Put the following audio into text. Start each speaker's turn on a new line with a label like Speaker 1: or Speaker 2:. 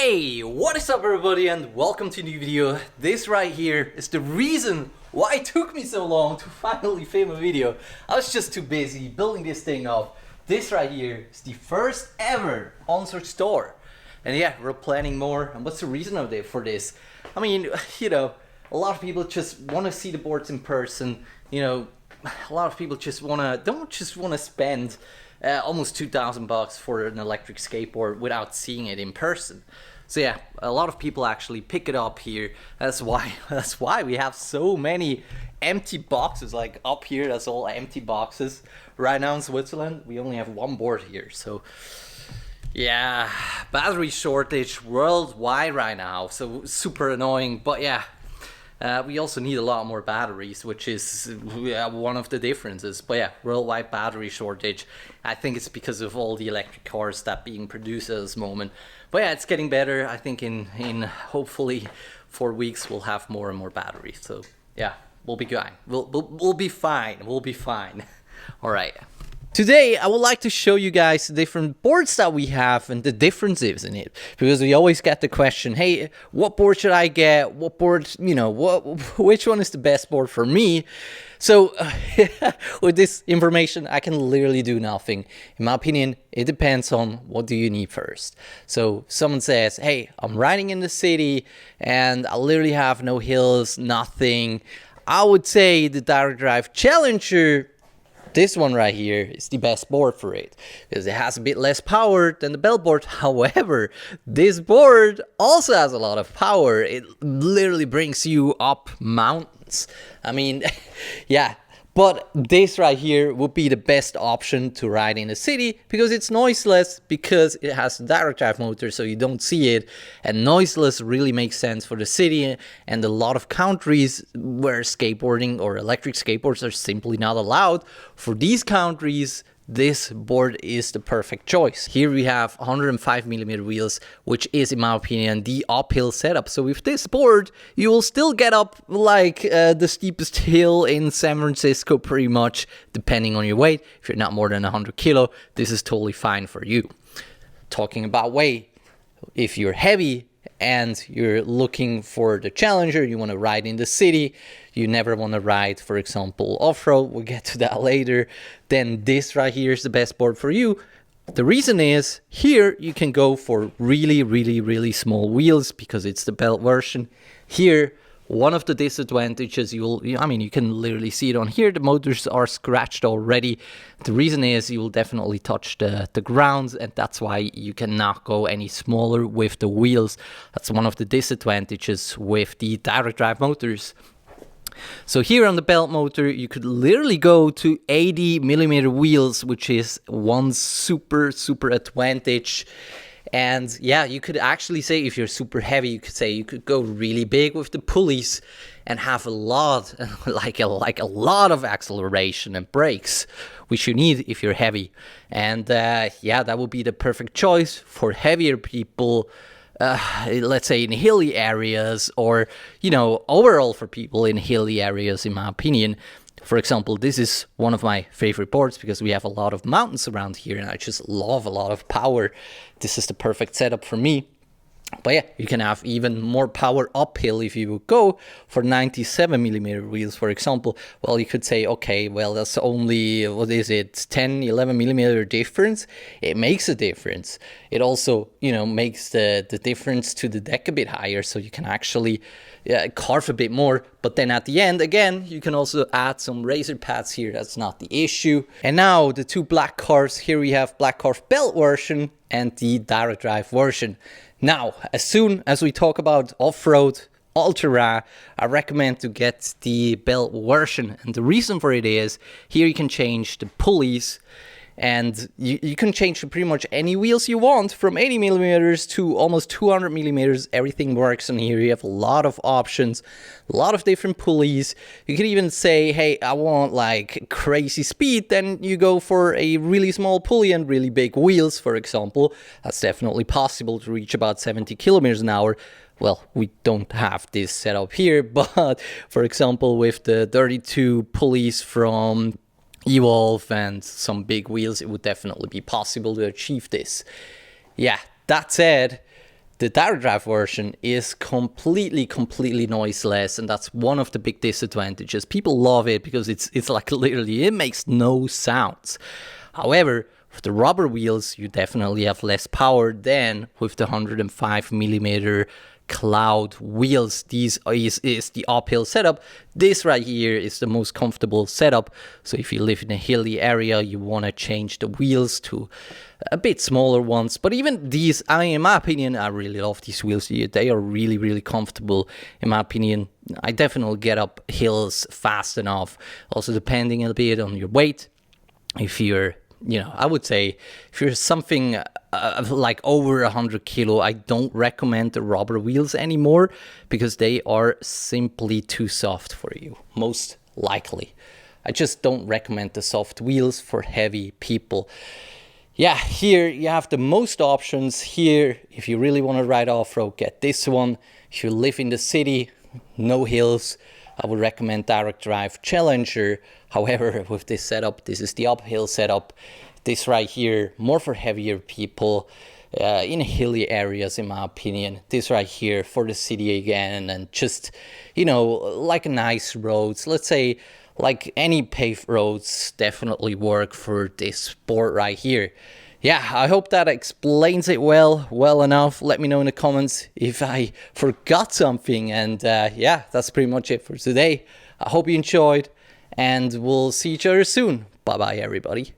Speaker 1: Hey, what is up everybody and welcome to a new video. This right here is the reason why it took me so long to finally film a video. I was just too busy building this thing up. This right here is the first ever ONSRA store. And yeah, we're planning more. And what's the reason for this? I mean, a lot of people just want to see the boards in person. A lot of people just don't just want to spend almost $2,000 for an electric skateboard without seeing it in person. So yeah, a lot of people actually pick it up here. That's why we have so many empty boxes. Like up here, that's all empty boxes. Right now in Switzerland, we only have one board here. So yeah, battery shortage worldwide right now. So super annoying. But yeah. We also need a lot more batteries, which is one of the differences. But yeah, worldwide battery shortage. I think it's because of all the electric cars that being produced at this moment. But yeah, it's getting better. I think in hopefully 4 weeks we'll have more and more batteries. So yeah, we'll be fine. We'll be fine. We'll be fine. All right. Today, I would like to show you guys the different boards that we have and the differences in it. Because we always get the question, hey, what board should I get? What board, which one is the best board for me? So, with this information, I can literally do nothing. In my opinion, it depends on what do you need first. So, someone says, hey, I'm riding in the city and I literally have no hills, nothing. I would say the direct drive Challenger, this one right here is the best board for it because it has a bit less power than the belt board. However, this board also has a lot of power. It literally brings you up mountains. I mean, yeah. But this right here would be the best option to ride in the city because it's noiseless, because it has a direct drive motor so you don't see it. And noiseless really makes sense for the city and a lot of countries where skateboarding or electric skateboards are simply not allowed. For these countries, this board is the perfect choice. Here we have 105mm wheels, which is, in my opinion, the uphill setup. So with this board, you will still get up like the steepest hill in San Francisco, pretty much, depending on your weight. If you're not more than 100 kilo, this is totally fine for you. Talking about weight, if you're heavy and you're looking for the Challenger, you want to ride in the city, you never want to ride, for example, off-road, we'll get to that later, then this right here is the best board for you. The reason is, here you can go for really small wheels because it's the belt version. Here, one of the disadvantages, you can literally see it on here, the motors are scratched already. The reason is you will definitely touch the ground, and that's why you cannot go any smaller with the wheels. That's one of the disadvantages with the direct drive motors. So here on the belt motor, you could literally go to 80mm wheels, which is one super advantage. And yeah, you could actually say, if you're super heavy, you could say you could go really big with the pulleys and have a lot, like a lot of acceleration and brakes, which you need if you're heavy. And yeah, that would be the perfect choice for heavier people. Let's say in hilly areas, or overall for people in hilly areas, in my opinion. For example, this is one of my favorite boards because we have a lot of mountains around here and I just love a lot of power. This is the perfect setup for me. But yeah, you can have even more power uphill if you would go for 97mm wheels, for example. Well, you could say, okay, well, that's only, 10-11mm difference. It makes a difference. It also, makes the difference to the deck a bit higher, so you can actually carve a bit more. But then at the end, again, you can also add some razor pads here. That's not the issue. And now the two black cars. Here we have black car belt version and the direct drive version. Now, as soon as we talk about off-road, ultra, I recommend to get the belt version. And the reason for it is, here you can change the pulleys and you can change pretty much any wheels you want, from 80mm to almost 200mm. Everything works on here. You have a lot of options, a lot of different pulleys. You can even say, hey, I want like crazy speed. Then you go for a really small pulley and really big wheels, for example. That's definitely possible to reach about 70 kilometers an hour. Well, we don't have this setup here, but for example, with the 32 pulleys from Evolve and some big wheels, it would definitely be possible to achieve this. Yeah, that said, The direct drive version is completely noiseless, and that's one of the big disadvantages. People love it because it's like literally, it makes no sounds. However, with the rubber wheels, you definitely have less power than with the 105 millimeter cloud wheels. These is the uphill setup. This right here is the most comfortable setup. So if you live in a hilly area, you want to change the wheels to a bit smaller ones. But even these, in my opinion, I really love these wheels here. They are really comfortable, in my opinion. I definitely get up hills fast enough. Also depending a bit on your weight. If you're, I would say if you're something like over 100 kilo, I don't recommend the rubber wheels anymore because they are simply too soft for you, most likely. I just don't recommend the soft wheels for heavy people. Yeah, here you have the most options. Here, if you really want to ride off-road, get this one. If you live in the city, no hills, I would recommend direct drive Challenger. However, with this setup, this is the uphill setup. This right here, more for heavier people in hilly areas, in my opinion. This right here for the city again, and just, like nice roads. Let's say like any paved roads definitely work for this sport right here. Yeah, I hope that explains it well enough. Let me know in the comments if I forgot something. And yeah, that's pretty much it for today. I hope you enjoyed, and we'll see each other soon. Bye-bye, everybody.